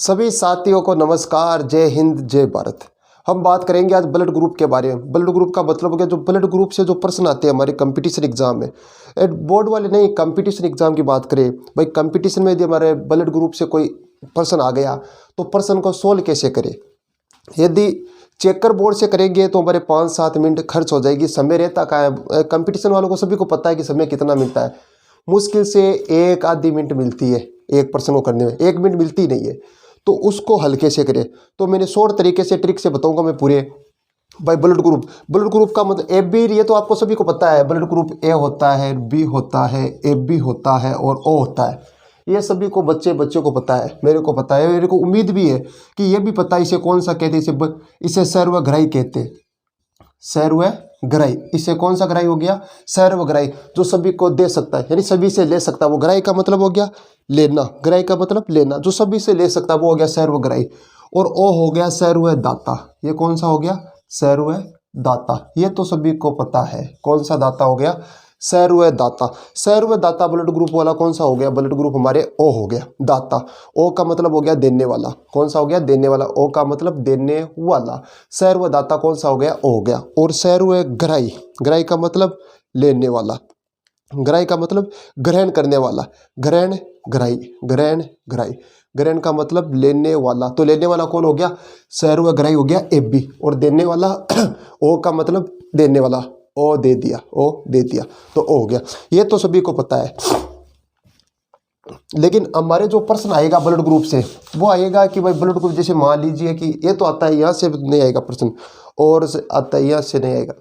सभी साथियों को नमस्कार, जय हिंद, जय भारत। हम बात करेंगे आज ब्लड ग्रुप के बारे में। ब्लड ग्रुप का मतलब हो गया जो ब्लड ग्रुप से जो प्रश्न आते हैं हमारे कंपटीशन एग्जाम में, बोर्ड वाले नहीं, कंपटीशन एग्जाम की बात करें भाई, कंपटीशन में यदि हमारे ब्लड ग्रुप से कोई प्रश्न आ गया तो प्रश्न को सोल्व कैसे करें। यदि चेकर बोर्ड से करेंगे तो हमारे 5-7 मिनट खर्च हो जाएगी, समय रहता का है। कंपटीशन वालों को सभी को पता है कि समय कितना मिलता है, मुश्किल से 1-आधी मिनट मिलती है एक प्रश्न को करने में, 1 मिनट मिलती नहीं है। तो उसको हल्के से करें तो मैंने शॉर्ट तरीके से ट्रिक से बताऊंगा मैं पूरे। भाई ब्लड ग्रुप का मतलब ए बी, ये तो आपको सभी को पता है। ब्लड ग्रुप ए होता है, बी होता है, ए बी होता है और ओ होता है। ये सभी को बच्चों को पता है, मेरे को पता है, मेरे को उम्मीद भी है कि ये भी पता है इसे कौन सा कहते हैं। इसे सर्वग्राही कहते हैं, सर्वग्राही। इससे कौन सा ग्राही हो गया? सर्वग्राही, जो सभी को दे सकता है, यानी सभी से ले सकता है। वो ग्राही का मतलब हो गया लेना, ग्राही का मतलब लेना, जो सभी से ले सकता है वो हो गया सर्वग्राही। और ओ हो गया सर्वदाता। ये कौन सा हो गया? सर्वदाता। ये तो सभी को पता है, कौन सा दाता हो गया? सर्वदाता। सर्वदाता ब्लड ग्रुप वाला कौन सा हो गया? ब्लड ग्रुप हमारे ओ हो गया, दाता। ओ का मतलब हो गया देने वाला। कौन सा हो गया? देने वाला। ओ का मतलब देने वाला। सर्वदाता कौन सा हो गया? ओ हो गया। और सर्वग्राही, ग्राही का मतलब लेने वाला, ग्राही का मतलब ग्रहण करने वाला। ग्रहण ग्राही, ग्रहण ग्राही, ग्रहण का मतलब लेने वाला। तो लेने वाला कौन हो गया? सर्वग्राही हो गया ए बी। और देने वाला ओ का मतलब देने वाला, ओ दे दिया, ओ दे दिया, तो ओ हो गया। ये तो सभी को पता है। लेकिन हमारे जो प्रश्न आएगा ब्लड ग्रुप से वो आएगा कि भाई ब्लड ग्रुप, जैसे मान लीजिए कि ये तो आता है, यहाँ से नहीं आएगा प्रश्न, और आता है यहाँ से नहीं आएगा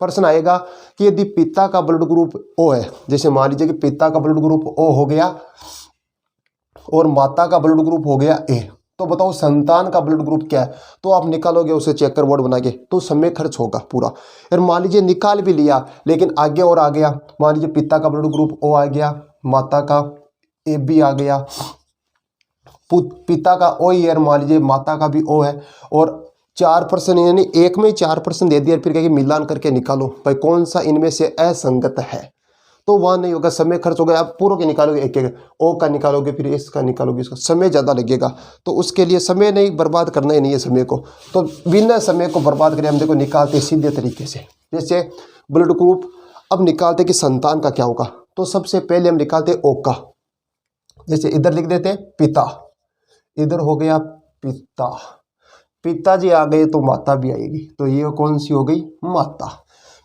प्रश्न। आएगा कि यदि पिता का ब्लड ग्रुप ओ है, जैसे मान लीजिए कि पिता का ब्लड ग्रुप ओ हो गया और माता का ब्लड ग्रुप हो गया ए, तो बताओ संतान का ब्लड ग्रुप क्या है? तो आप निकालोगे उसे चेकर बोर्ड बना के, तो समय खर्च होगा पूरा। और मान लीजिए निकाल भी लिया लेकिन आगे और आ गया, मान लीजिए पिता का ब्लड ग्रुप ओ आ गया, माता का ए बी आ गया, पिता का ओ ही है, मान लीजिए माता का भी ओ है, और 4% यानी एक में ही 4% दे दिया, फिर कहेंगे मिलान करके निकालो भाई कौन सा इनमें से असंगत है। तो वहाँ नहीं होगा, समय खर्च होगा। आप पूरों के निकालोगे, एक एक ओ का निकालोगे, फिर इसका निकालोगे, इसका समय ज़्यादा लगेगा। तो उसके लिए समय नहीं बर्बाद करना ही नहीं है समय को, तो बिना समय को बर्बाद करें हम देखो निकालते सीधे तरीके से। जैसे ब्लड ग्रुप अब निकालते कि संतान का क्या होगा, तो सबसे पहले हम निकालते ओ का। जैसे इधर लिख देते पिता, इधर हो गया पिता, पिताजी आ गए तो माता भी आएगी, तो ये कौन सी हो गई? माता।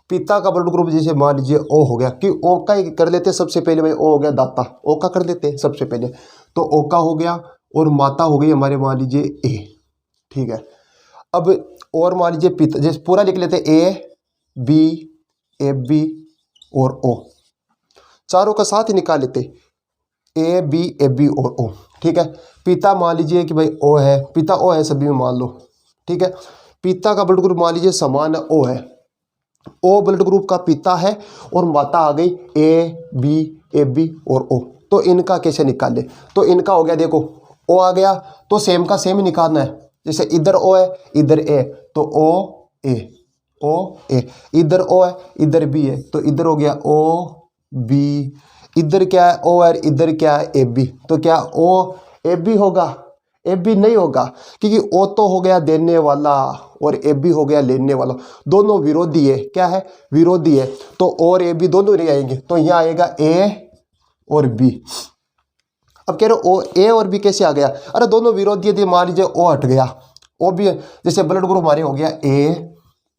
पिता का ब्लड ग्रुप जैसे मान लीजिए ओ हो गया, कि ओ का ही कर लेते सबसे पहले भाई, ओ हो गया दाता, ओ का कर देते सबसे पहले, तो ओ का हो गया। और माता हो गई हमारे मान लीजिए ए, ठीक है। अब और मान लीजिए पिता, जैसे पूरा लिख लेते ए बी, ए बी और ओ, चारों का साथ ही निकाल लेते, ए बी, ए बी और ओ, ठीक है। पिता मान लीजिए कि भाई ओ है, पिता ओ है सभी में मान लो, ठीक है। पिता का ब्लड ग्रुप मान लीजिए समान ओ है, ओ ब्लड ग्रुप का पिता है, और माता आ गई ए बी और ओ। तो इनका कैसे निकाल ले? तो इनका हो गया, देखो ओ आ गया तो सेम का सेम ही निकालना है। जैसे इधर ओ है, इधर ए, तो ओ ए, ओ ए, इधर ओ है, इधर बी है, तो इधर हो गया ओ बी, इधर क्या है? ओ है, इधर क्या है? ए बी, तो क्या ओ ए बी होगा? ए बी नहीं होगा, क्योंकि ओ तो हो गया देने वाला और ए बी हो गया लेने वाला, दोनों विरोधी है। क्या है? विरोधी है। तो और ए बी दोनों नहीं आएंगे, तो यहाँ आएगा ए और बी। अब कह रहे हो ओ ए और बी कैसे आ गया? अरे दोनों विरोधी है, मान लीजिए ओ हट गया, ओ भी है। जैसे ब्लड ग्रुप हमारे हो गया ए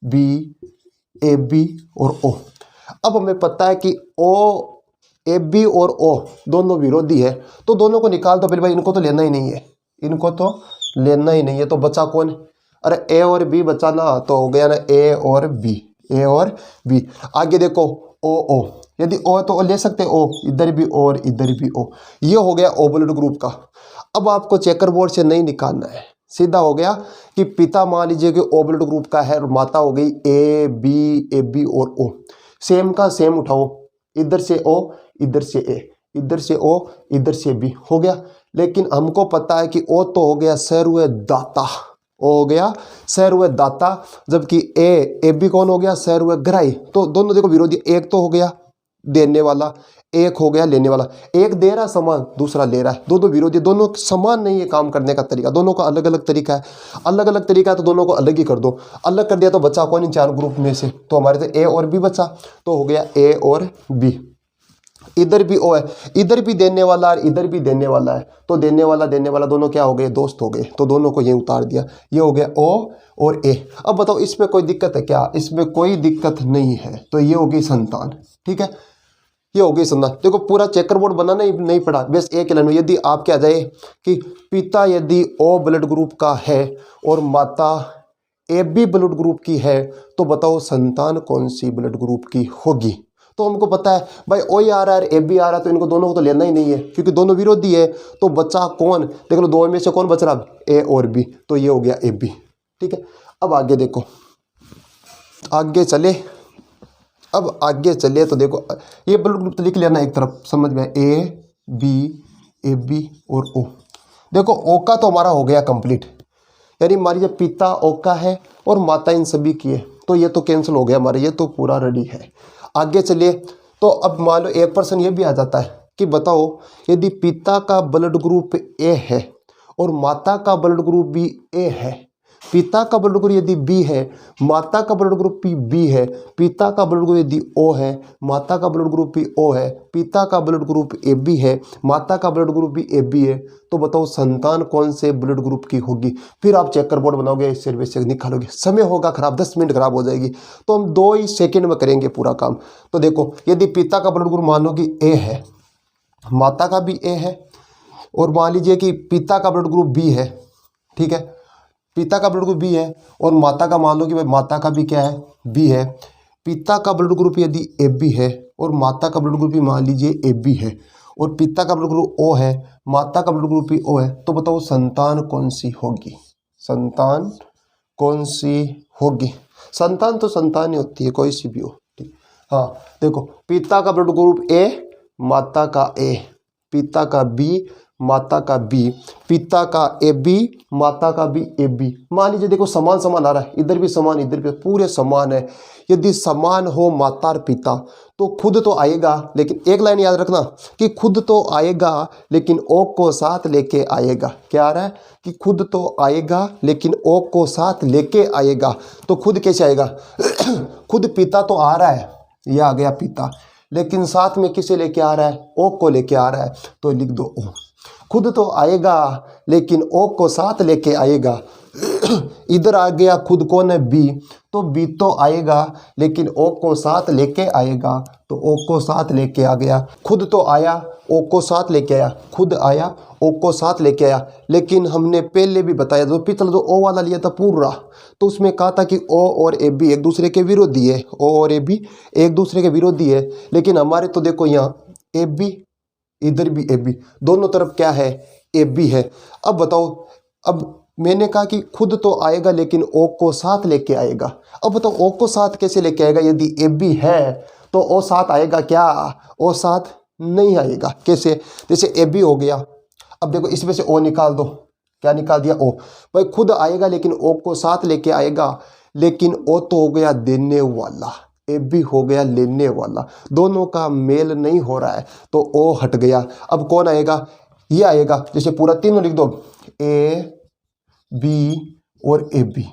बी और ओ। अब हमें पता है कि ओ, ए बी और ओ दोनों विरोधी है, तो दोनों को निकाल दो पहले भाई, इनको तो लेना ही नहीं है, इनको तो लेना ही नहीं है। तो बचा कौन? अरे ए और बी बचा ना, तो हो गया ना ए और बी, ए और बी। आगे देखो ओ, यदि ओ तो ओ ले सकते ओ, इधर भी ओ और इधर भी ओ, ये हो गया ओ ब्लड ग्रुप का। अब आपको चेकर बोर्ड से नहीं निकालना है, सीधा हो गया कि पिता मान लीजिए कि ओ ब्लड ग्रुप का है और माता हो गई ए बी और ओ। सेम का सेम उठाओ, इधर से ओ, इधर से ए, इधर से ओ, इधर से बी, हो गया। लेकिन हमको पता है कि ओ तो हो गया सर्वदाता, ओ हो गया सर्वदाता, जबकि ए बी कौन हो गया? सर्वग्राही। तो दोनों देखो विरोधी, एक तो हो गया देने वाला, एक हो गया लेने वाला। एक दे रहा सामान, दूसरा ले रहा है, दो विरोधी, दोनों समान नहीं है काम करने का तरीका, दोनों का अलग अलग तरीका है। अलग अलग तरीका है तो दोनों को अलग ही कर दो। अलग कर दिया तो बचा कौन इन चार ग्रुप में से? तो हमारे तो ए और बी बचा, तो हो गया ए और बी। इधर भी ओ है, इधर भी देने वाला और इधर भी देने वाला है, तो देने वाला दोनों क्या हो गए? दोस्त हो गए, तो दोनों को ये उतार दिया। ये हो गया ओ और ए। अब बताओ इसमें कोई दिक्कत है क्या? इसमें कोई दिक्कत नहीं है, तो ये होगी संतान। ठीक है, ये हो गई संतान। देखो पूरा चेकर बोर्ड बनाना नहीं पड़ा, बस एक लाइन में यदि आपके आ जाए कि पिता यदि ओ ब्लड ग्रुप का है और माता ए बी ब्लड ग्रुप की है, तो बताओ संतान कौन सी ब्लड ग्रुप की होगी? तो हमको पता है भाई ओ ही आ रहा है, ए बी आ रहा है, तो इनको दोनों को तो लेना ही नहीं है क्योंकि दोनों विरोधी है। तो बचा कौन? देख लो दो में से कौन बच रहा? ए और बी, तो ये हो गया ए बी। ठीक है, अब आगे देखो, आगे चले, अब आगे चले तो देखो ये ब्लड ग्रुप तो लिख लेना एक तरफ, समझ में, ए बी और ओ। देखो ओ का तो हमारा हो गया कंप्लीट, यानी मान लीजिए पिता ओ का है और माता इन सभी की है, तो ये तो कैंसिल हो गया हमारे, ये तो पूरा रेडी है। आगे चलिए, तो अब मान लो एक पर्सन ये भी आ जाता है कि बताओ यदि पिता का ब्लड ग्रुप ए है और माता का ब्लड ग्रुप भी ए है, पिता का ब्लड ग्रुप यदि बी है, माता का ब्लड ग्रुप भी बी है, पिता का ब्लड ग्रुप यदि ओ है, माता का ब्लड ग्रुप भी ओ है, पिता का ब्लड ग्रुप ए बी है, माता का ब्लड ग्रुप भी ए बी है, तो बताओ संतान कौन से ब्लड ग्रुप की होगी? फिर आप चेकर बोर्ड बनाओगे, इस सर्वे से निकालोगे, समय होगा खराब, 10 मिनट खराब हो जाएगी, तो हम 2 ही सेकेंड में करेंगे पूरा काम। तो देखो यदि पिता का ब्लड ग्रुप मान लो कि ए है, माता का भी ए है, और मान लीजिए कि पिता का ब्लड ग्रुप बी है, ठीक है, पिता का ब्लड ग्रुप बी है और माता का मान लो कि भाई माता का भी क्या है? बी है। पिता का ब्लड ग्रुप यदि ए बी है और माता का ब्लड ग्रुप भी मान लीजिए ए बी है, और पिता का ब्लड ग्रुप ओ है, माता का ब्लड ग्रुप भी ओ है, तो बताओ संतान कौन सी होगी? संतान कौन सी होगी? संतान तो संतान ही होती है, कोई सी भी हो। ठीक, हाँ देखो पिता का ब्लड ग्रुप ए, माता का ए, पिता का बी, माता का बी, पिता का ए बी, माता का भी ए बी। मान लीजिए देखो समान समान आ रहा है, इधर भी समान इधर भी, पूरे समान है। यदि समान हो माता और पिता तो खुद तो आएगा, लेकिन एक लाइन याद रखना कि खुद तो आएगा लेकिन ओ को साथ लेके आएगा। क्या आ रहा है कि खुद तो आएगा लेकिन ओ को साथ लेके आएगा, तो खुद कैसे आएगा? खुद पिता तो आ रहा है, ये आ गया पिता, लेकिन साथ में किसे लेके आ रहा है? ओ को लेके आ रहा है, तो लिख दो ओ। खुद तो आएगा लेकिन ओ को साथ लेके आएगा। इधर आ गया खुद कौन है? बी, तो बी तो आएगा लेकिन ओ को साथ लेके आएगा, तो ओ को साथ लेके आ गया। खुद तो आया, ओ को साथ लेके आया, खुद आया, ओ को साथ लेके आया। लेकिन हमने पहले भी बताया, जो पिछला जो ओ वाला लिया था पूरा, तो उसमें कहा था कि ओ और ए बी एक दूसरे के विरोधी है, ओ और ए बी एक दूसरे के विरोधी है। लेकिन हमारे तो देखो यहाँ ए बी, इधर भी ए बी, दोनों तरफ क्या है? ए बी है। अब बताओ, अब मैंने कहा कि खुद तो आएगा लेकिन ओ को साथ लेके आएगा। अब बताओ ओ को साथ कैसे लेके आएगा? यदि ए बी है तो ओ साथ आएगा क्या? ओ साथ नहीं आएगा। कैसे? जैसे ए बी हो गया, अब देखो इसमें से ओ निकाल दो, क्या निकाल दिया? ओ। भाई खुद आएगा लेकिन ओ को साथ लेके आएगा, लेकिन ओ तो हो गया देने वाला, ए बी हो गया लेने वाला, दोनों का मेल नहीं हो रहा है, तो ओ हट गया। अब कौन आएगा? ये आएगा। जैसे पूरा तीनों लिख दो, ए बी और ए बी,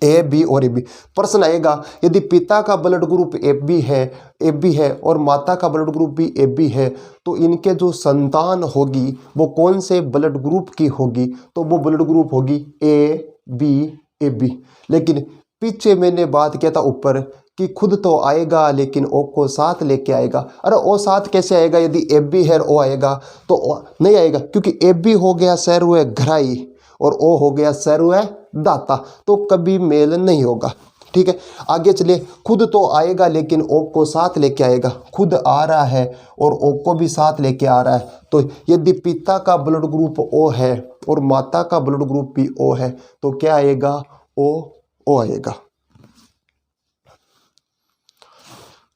ए बी और ए बी। प्रश्न आएगा यदि पिता का ब्लड ग्रुप ए बी है और माता का ब्लड ग्रुप भी ए बी है, तो इनके जो संतान होगी वो कौन से ब्लड ग्रुप की होगी? तो वो ब्लड ग्रुप होगी ए बी। लेकिन पीछे मैंने बात किया था ऊपर कि खुद तो आएगा लेकिन ओ को साथ लेके आएगा। अरे ओ साथ कैसे आएगा? यदि ए बी है ओ आएगा तो ओ नहीं आएगा, क्योंकि ए बी हो गया सैरुए घराई और ओ हो गया सैरुए दाता, तो कभी मेल नहीं होगा। ठीक है, आगे चलिए। खुद तो आएगा लेकिन ओ को साथ लेके आएगा, खुद आ रहा है और ओ को भी साथ लेके आ रहा है, तो यदि पिता का ब्लड ग्रुप ओ है और माता का ब्लड ग्रुप भी ओ है, तो क्या आएगा? ओ आएगा।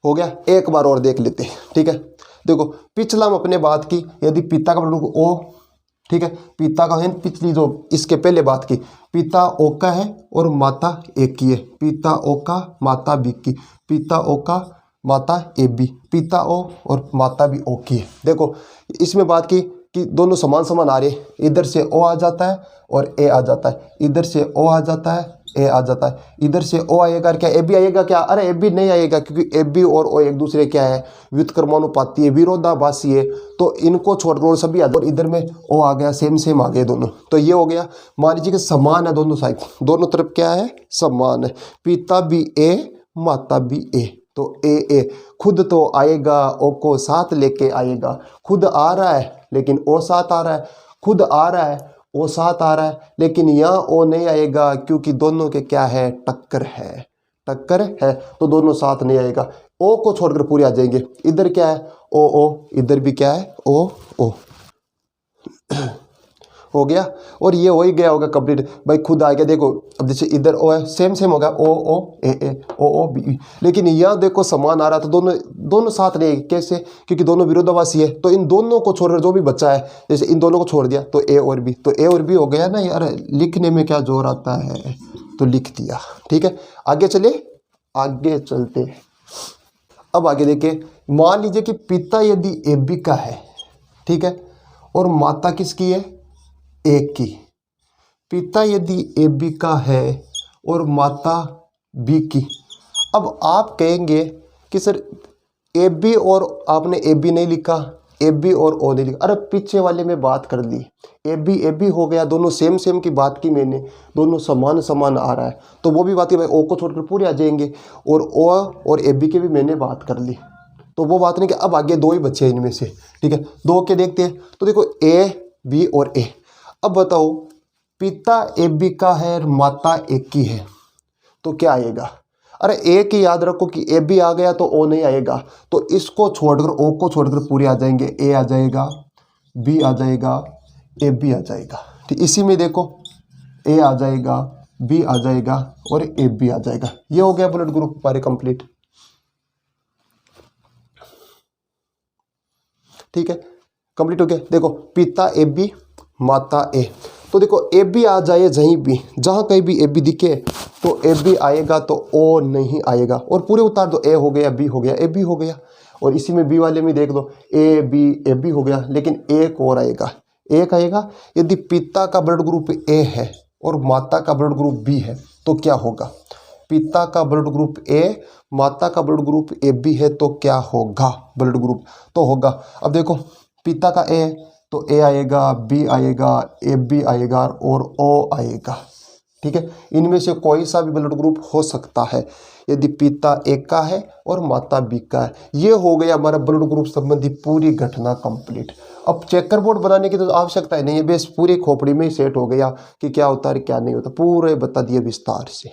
हो गया। एक बार और देख लेते हैं। ठीक है, देखो पिछला हम अपने बात की, यदि पिता का ब्लड ग्रुप ओ, ठीक है, पिता का है, पिछली जो इसके पहले बात की, पिता ओ का है और माता एक की है, पिता ओ का माता बी की, पिता ओ का माता ए बी, पिता ओ और माता भी ओ की है। देखो इसमें बात की कि दोनों समान समान आ रहे, इधर से ओ आ जाता है और ए आ जाता है, इधर से ओ आ जाता है, ए आ जाता है, इधर से ओ आएगा, क्या ए बी आएगा क्या? अरे ए बी नहीं आएगा, क्योंकि ए बी और ओ एक दूसरे क्या है, व्युत्क्रमानुपाती है, विरोधाभासी है, तो इनको छोड़कर और सभी आ जाए। और इधर में ओ आ गया, सेम सेम आ गए दोनों, तो ये हो गया। मान लीजिए कि समान है दोनों साइड, दोनों तरफ क्या है, समान है, पिता भी ए माता भी ए, तो ए खुद तो आएगा, ओ को साथ लेके आएगा, खुद आ रहा है लेकिन ओ साथ आ रहा है, खुद आ रहा है ओ साथ आ रहा है, लेकिन यहाँ ओ नहीं आएगा क्योंकि दोनों के क्या है, टक्कर है, टक्कर है, तो दोनों साथ नहीं आएगा। ओ को छोड़कर पूरे आ जाएंगे। इधर क्या है, ओ, इधर भी क्या है, ओ हो गया। और ये हो ही गया होगा कंप्लीट भाई, खुद आ गया। देखो अब जैसे इधर ओ है, सेम सेम होगा, ओ ए ओ बी, लेकिन यहाँ देखो समान आ रहा था, दोनों साथ नहीं, कैसे? क्योंकि दोनों विरोधाभासी है, तो इन दोनों को छोड़कर जो भी बचा है, जैसे इन दोनों को छोड़ दिया तो ए और बी, तो ए और बी हो गया ना यार, लिखने में क्या जोर आता है, तो लिख दिया। ठीक है, आगे चले, आगे चलते हैं। अब आगे देखिए, मान लीजिए कि पिता यदि ए बी का है, ठीक है, और माता किसकी है, एक की। पिता यदि ए बी का है और माता बी की। अब आप कहेंगे कि सर ए बी और आपने ए बी नहीं लिखा, ए बी और ओ नहीं लिखा। अरे पीछे वाले में बात कर ली, ए बी हो गया, दोनों सेम सेम की बात की मैंने, दोनों समान समान आ रहा है, तो वो भी बात की भाई ओ को छोड़कर पूरे आ जाएंगे, और ओ और ए बी की भी मैंने बात कर ली, तो वो बात नहीं कि अब आगे दो ही बच्चे हैं इनमें से। ठीक है, दो के देखते हैं, तो देखो ए बी और ए। अब बताओ पिता ए बी का है और माता एक की है, तो क्या आएगा? अरे ए की याद रखो कि ए बी आ गया तो ओ नहीं आएगा, तो इसको छोड़कर ओ को छोड़कर पूरे आ जाएंगे, ए आ जाएगा, बी आ जाएगा, ए बी आ जाएगा। ठीक, इसी में देखो ए आ जाएगा, बी आ जाएगा और ए बी आ जाएगा। ये हो गया ब्लड ग्रुप हमारे कंप्लीट। ठीक है, कंप्लीट हो गया। देखो पिता ए बी माता ए, तो देखो ए बी आ जाए जहीं भी, जहाँ कहीं भी ए बी दिखे तो ए बी आएगा, तो ओ नहीं आएगा, और पूरे उतार दो, ए हो गया, बी हो गया, ए बी हो गया। और इसी में बी वाले में देख लो, ए बी हो गया, लेकिन एक और आएगा, एक आएगा। यदि पिता का ब्लड ग्रुप ए है और माता का ब्लड ग्रुप बी है तो क्या होगा? पिता का ब्लड ग्रुप ए, माता का ब्लड ग्रुप ए बी है, तो क्या होगा? ब्लड ग्रुप तो होगा। अब देखो पिता का ए, तो ए आएगा, बी आएगा, ए बी आएगा और ओ आएगा। ठीक है, इनमें से कोई सा भी ब्लड ग्रुप हो सकता है यदि पिता एक का है और माता बी का है। ये हो गया हमारा ब्लड ग्रुप संबंधी पूरी घटना कंप्लीट। अब चेकर बोर्ड बनाने की तो आवश्यकता ही नहीं है, बेस पूरी खोपड़ी में ही सेट हो गया कि क्या होता है क्या नहीं होता, पूरे बता दिए विस्तार से।